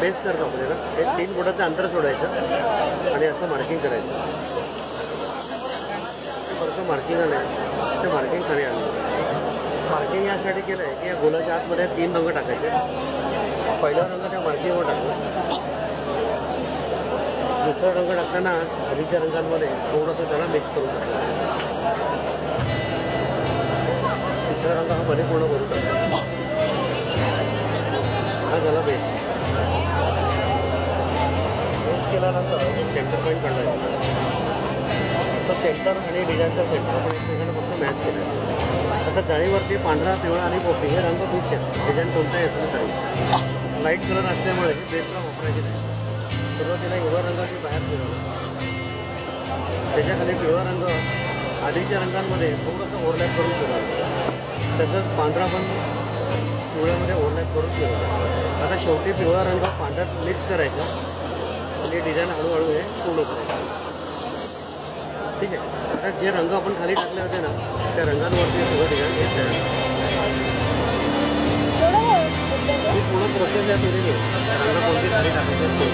Paste करतो आपल्याला एक 3 बोटाचं अंतर सोडायचं आणि असं मार्किंग करायचं. परत मार्किंग आलं ते मार्किंग खाली आणलं. मार्किंग यासाठी केलं आहे की या गोलाच्या आतमध्ये 3 रंग टाकायचे. पहिला रंग त्या मार्किंगवर टाकला. दुसरा रंग टाकताना आधीच्या रंगांमध्ये थोडंसं त्याला मिक्स करून टाकलं. तिसरा रंग हा मध्ये पूर्ण भरून टाकला. हा झाला बेस. बेस केल्यानंतर सेंटर पॉईंट काढायचं. तर सेंटर आणि डिझाईनचा सेंटर आपण एकमेकांना फक्त मॅच केलं. आता जाळीवरती पांढरा, पिवळा आणि पोपटी हे रंग फिक्स आहेत. डिझाईन कोणताही असलं तरी लाईट कलर असल्यामुळे बेसला वापरायचे नाही. सुरुवातीला हिरवा रंगाची बाहेर फिरवलं. त्याच्याखाली पिवळा रंग आधीच्या रंगांमध्ये थोडंसं ओव्हरलॅप करून फिरवलं. तसंच पांढरा पण पिवळ्यामध्ये ओव्हरलॅप करून फिरवलं. आता शेवटी पिवळा रंग पांढऱ्यात मिक्स करायचा आणि डिझाईन हळूहळू हे पूर्ण करायचं. ठीक आहे. आता जे रंग आपण खाली टाकले होते ना त्या रंगांवरती सगळं डिझाईन घेत आहे. ही पूर्ण प्रोसेस या केलेली आहे. रंग कोणती खाली टाकायचे